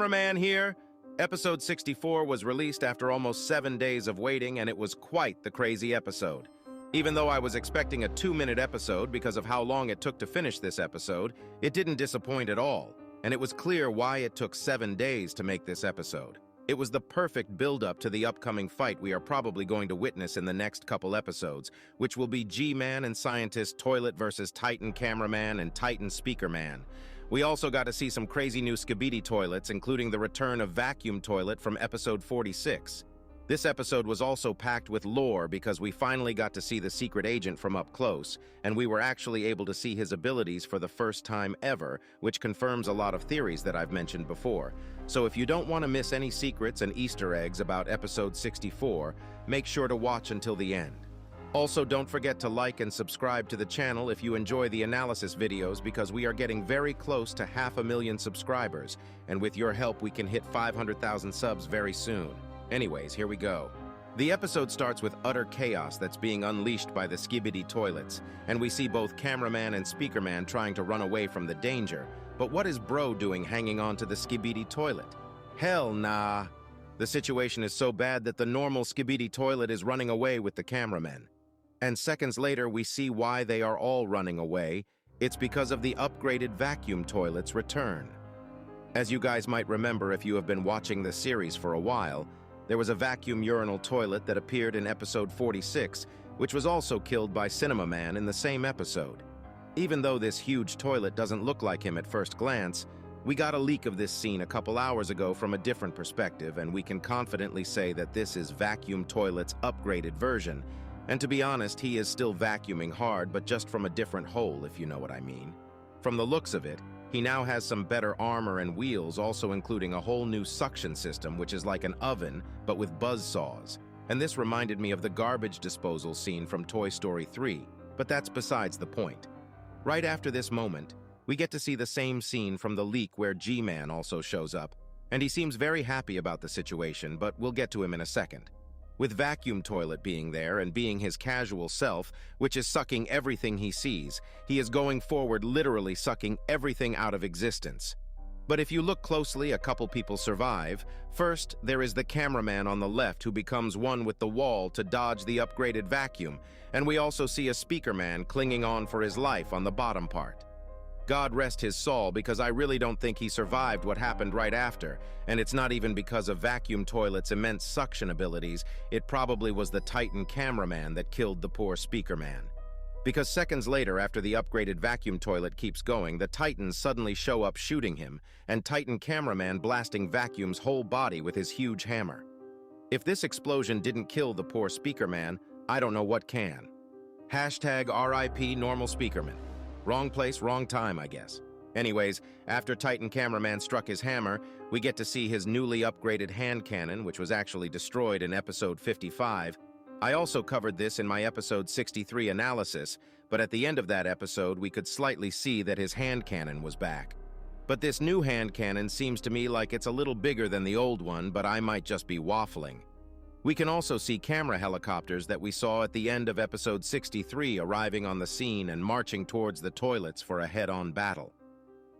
Cameraman here. Episode 64 was released after almost 7 days of waiting, and it was quite the crazy episode. Even though I was expecting a 2-minute episode because of how long it took to finish this episode, it didn't disappoint at all, and it was clear why it took 7 days to make this episode. It was the perfect build-up to the upcoming fight we are probably going to witness in the next couple episodes, which will be G-Man and Scientist Toilet versus Titan Cameraman and Titan Speaker Man. We also got to see some crazy new Skibidi toilets, including the return of Vacuum Toilet from episode 46. This episode was also packed with lore because we finally got to see the secret agent from up close, and we were actually able to see his abilities for the first time ever, which confirms a lot of theories that I've mentioned before. So if you don't want to miss any secrets and Easter eggs about episode 64, make sure to watch until the end. Also, don't forget to like and subscribe to the channel if you enjoy the analysis videos, because we are getting very close to 500,000 subscribers, and with your help we can hit 500,000 subs very soon. Anyways, here we go. The episode starts with utter chaos that's being unleashed by the Skibidi toilets, and we see both Cameraman and Speakerman trying to run away from the danger. But what is Bro doing hanging on to the Skibidi toilet? Hell nah. The situation is so bad that the normal Skibidi toilet is running away with the cameraman. And seconds later, we see why they are all running away. It's because of the upgraded vacuum toilet's return. As you guys might remember if you have been watching the series for a while, there was a vacuum urinal toilet that appeared in episode 46, which was also killed by Cinema Man in the same episode. Even though this huge toilet doesn't look like him at first glance, we got a leak of this scene a couple hours ago from a different perspective, and we can confidently say that this is Vacuum Toilet's upgraded version. And to be honest, he is still vacuuming hard, but just from a different hole, if you know what I mean. From the looks of it, he now has some better armor and wheels, also including a whole new suction system, which is like an oven, but with buzz saws. And this reminded me of the garbage disposal scene from Toy Story 3, but that's besides the point. Right after this moment, we get to see the same scene from the leak where G-Man also shows up, and he seems very happy about the situation, but we'll get to him in a second. With Vacuum Toilet being there and being his casual self, which is sucking everything he sees, he is going forward literally sucking everything out of existence. But if you look closely, a couple people survive. First, there is the cameraman on the left who becomes one with the wall to dodge the upgraded vacuum, and we also see a speaker man clinging on for his life on the bottom part. God rest his soul, because I really don't think he survived what happened right after, and it's not even because of Vacuum Toilet's immense suction abilities. It probably was the Titan Cameraman that killed the poor Speaker Man. Because seconds later, after the upgraded Vacuum Toilet keeps going, the Titans suddenly show up shooting him, and Titan Cameraman blasting Vacuum's whole body with his huge hammer. If this explosion didn't kill the poor Speaker Man, I don't know what can. Hashtag RIP Normal Speakerman. Wrong place, wrong time, I guess. Anyways, after Titan Cameraman struck his hammer, we get to see his newly upgraded hand cannon, which was actually destroyed in episode 55. I also covered this in my episode 63 analysis, but at the end of that episode, we could slightly see that his hand cannon was back. But this new hand cannon seems to me like it's a little bigger than the old one, but I might just be waffling. We can also see camera helicopters that we saw at the end of episode 63 arriving on the scene and marching towards the toilets for a head-on battle.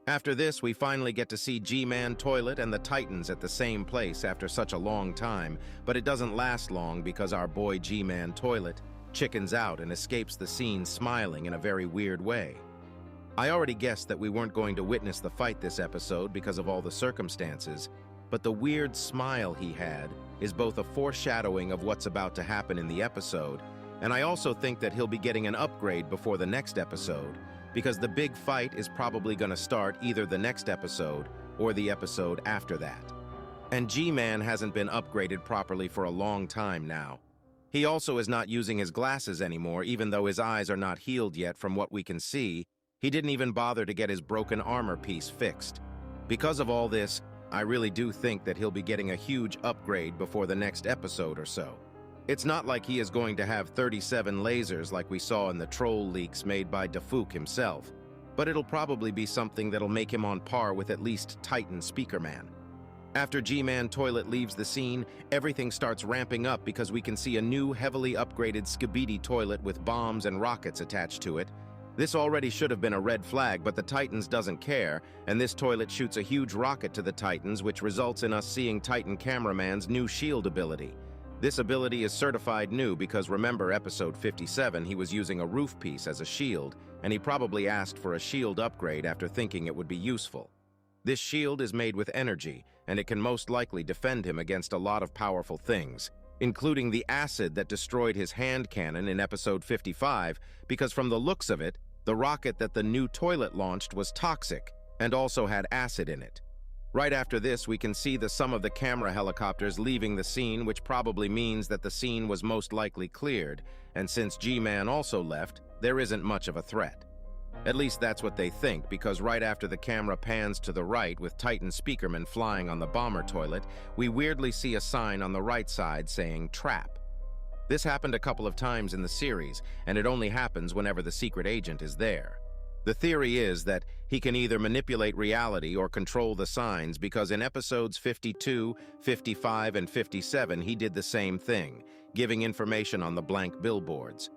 After this, we finally get to see G-Man Toilet and the Titans at the same place after such a long time, but it doesn't last long because our boy G-Man Toilet chickens out and escapes the scene smiling in a very weird way. I already guessed that we weren't going to witness the fight this episode because of all the circumstances, but the weird smile he had is both a foreshadowing of what's about to happen in the episode, and I also think that he'll be getting an upgrade before the next episode, because the big fight is probably going to start either the next episode or the episode after that. And G-Man hasn't been upgraded properly for a long time now. He also is not using his glasses anymore, even though his eyes are not healed yet from what we can see. He didn't even bother to get his broken armor piece fixed. Because of all this, I really do think that he'll be getting a huge upgrade before the next episode or so. It's not like he is going to have 37 lasers like we saw in the troll leaks made by Dafook himself, but it'll probably be something that'll make him on par with at least Titan Speaker Man. After G-Man Toilet leaves the scene, everything starts ramping up because we can see a new heavily upgraded Skibidi toilet with bombs and rockets attached to it, This already should have been a red flag, but the Titans doesn't care, and this toilet shoots a huge rocket to the Titans, which results in us seeing Titan Cameraman's new shield ability. This ability is certified new because remember episode 57, he was using a roof piece as a shield, and he probably asked for a shield upgrade after thinking it would be useful. This shield is made with energy, and it can most likely defend him against a lot of powerful things, including the acid that destroyed his hand cannon in episode 55, because from the looks of it, the rocket that the new toilet launched was toxic and also had acid in it. Right after this, we can see some of the camera helicopters leaving the scene, which probably means that the scene was most likely cleared, and since G-Man also left, there isn't much of a threat. At least that's what they think, because right after the camera pans to the right with Titan Speakerman flying on the bomber toilet, we weirdly see a sign on the right side saying "Trap." This happened a couple of times in the series, and it only happens whenever the secret agent is there. The theory is that he can either manipulate reality or control the signs, because in episodes 52, 55, and 57 he did the same thing, giving information on the blank billboards.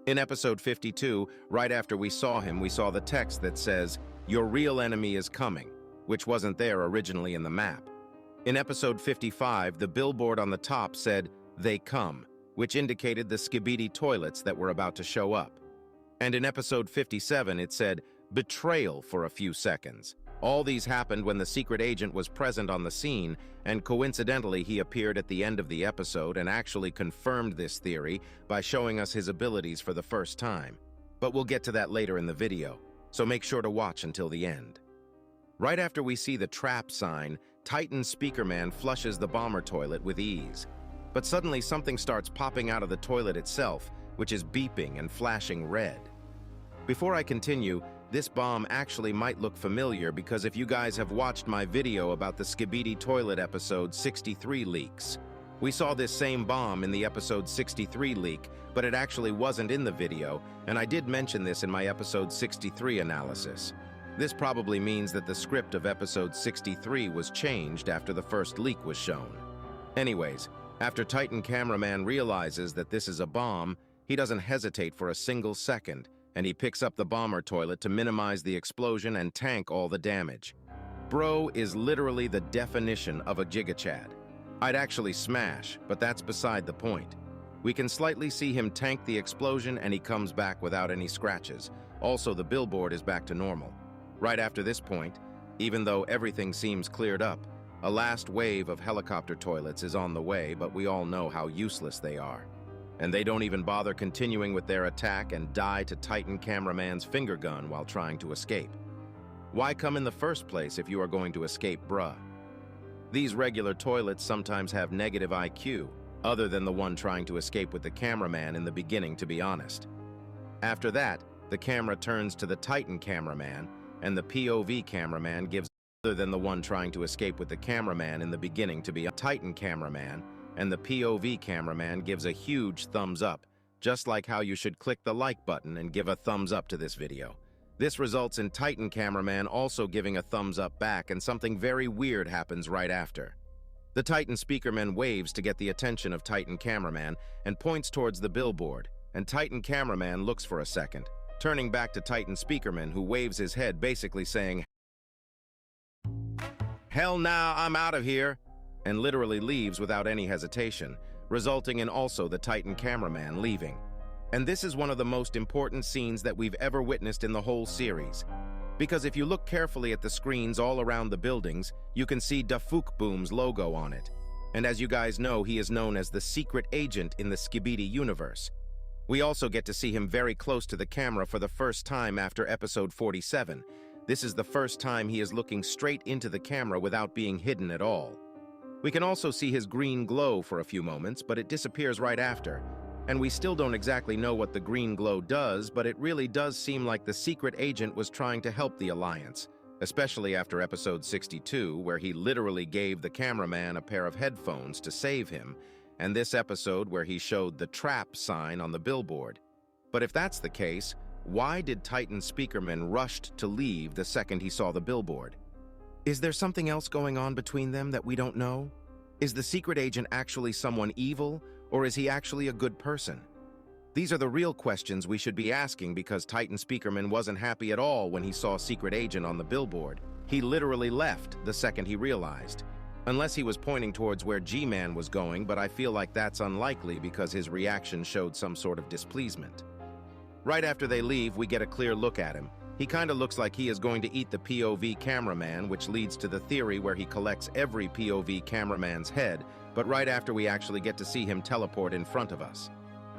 In episode 52, right after we saw him, we saw the text that says, "Your real enemy is coming," which wasn't there originally in the map. In episode 55, the billboard on the top said, "They come," which indicated the Skibidi toilets that were about to show up. And in episode 57, it said, "Betrayal" for a few seconds. All these happened when the secret agent was present on the scene, and coincidentally he appeared at the end of the episode and actually confirmed this theory by showing us his abilities for the first time. But we'll get to that later in the video, so make sure to watch until the end. Right after we see the trap sign, Titan Speakerman flushes the bomber toilet with ease. But suddenly something starts popping out of the toilet itself, which is beeping and flashing red. Before I continue, this bomb actually might look familiar because if you guys have watched my video about the Skibidi toilet episode 63 leaks, we saw this same bomb in the episode 63 leak, but it actually wasn't in the video, and I did mention this in my episode 63 analysis. This probably means that the script of episode 63 was changed after the first leak was shown. Anyways, after Titan Cameraman realizes that this is a bomb, he doesn't hesitate for a single second, and he picks up the bomber toilet to minimize the explosion and tank all the damage. Bro is literally the definition of a gigachad. I'd actually smash, but that's beside the point. We can slightly see him tank the explosion and he comes back without any scratches. Also, the billboard is back to normal. Right after this point, even though everything seems cleared up, a last wave of helicopter toilets is on the way, but we all know how useless they are. And they don't even bother continuing with their attack and die to Titan Cameraman's finger gun while trying to escape. Why come in the first place if you are going to escape, bruh? These regular toilets sometimes have negative IQ, other than the one trying to escape with the cameraman in the beginning, to be honest. After that, the camera turns to the Titan Cameraman, and the POV cameraman gives other than the one trying to escape with the cameraman in the beginning to be a Titan Cameraman, and the POV cameraman gives a huge thumbs up, just like how you should click the like button and give a thumbs up to this video. This results in Titan Cameraman also giving a thumbs up back, and something very weird happens right after. The Titan Speakerman waves to get the attention of Titan Cameraman and points towards the billboard, and Titan Cameraman looks for a second, turning back to Titan Speakerman, who waves his head basically saying, "Hell nah, I'm out of here," and literally leaves without any hesitation, resulting in also the Titan Cameraman leaving. And this is one of the most important scenes that we've ever witnessed in the whole series. Because if you look carefully at the screens all around the buildings, you can see Dafuk Boom's logo on it. And as you guys know, he is known as the secret agent in the Skibidi universe. We also get to see him very close to the camera for the first time after episode 47. This is the first time he is looking straight into the camera without being hidden at all. We can also see his green glow for a few moments, but it disappears right after. And we still don't exactly know what the green glow does, but it really does seem like the secret agent was trying to help the Alliance, especially after episode 62, where he literally gave the cameraman a pair of headphones to save him, and this episode where he showed the trap sign on the billboard. But if that's the case, why did Titan Speakerman rushed to leave the second he saw the billboard? Is there something else going on between them that we don't know? Is the secret agent actually someone evil, or is he actually a good person? These are the real questions we should be asking because Titan Speakerman wasn't happy at all when he saw Secret Agent on the billboard. He literally left the second he realized. Unless he was pointing towards where G-Man was going, but I feel like that's unlikely because his reaction showed some sort of displeasement. Right after they leave, we get a clear look at him. He kinda looks like he is going to eat the POV cameraman, which leads to the theory where he collects every POV cameraman's head, but right after we actually get to see him teleport in front of us.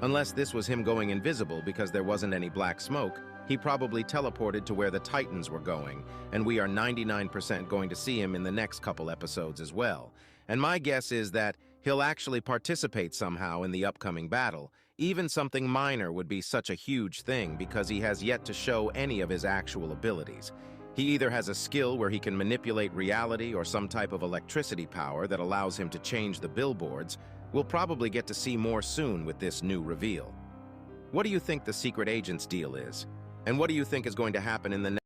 Unless this was him going invisible because there wasn't any black smoke, he probably teleported to where the Titans were going, and we are 99% going to see him in the next couple episodes as well. And my guess is that he'll actually participate somehow in the upcoming battle. Even something minor would be such a huge thing because he has yet to show any of his actual abilities. He either has a skill where he can manipulate reality or some type of electricity power that allows him to change the billboards. We'll probably get to see more soon with this new reveal. What do you think the Secret Agent's deal is? And what do you think is going to happen in the next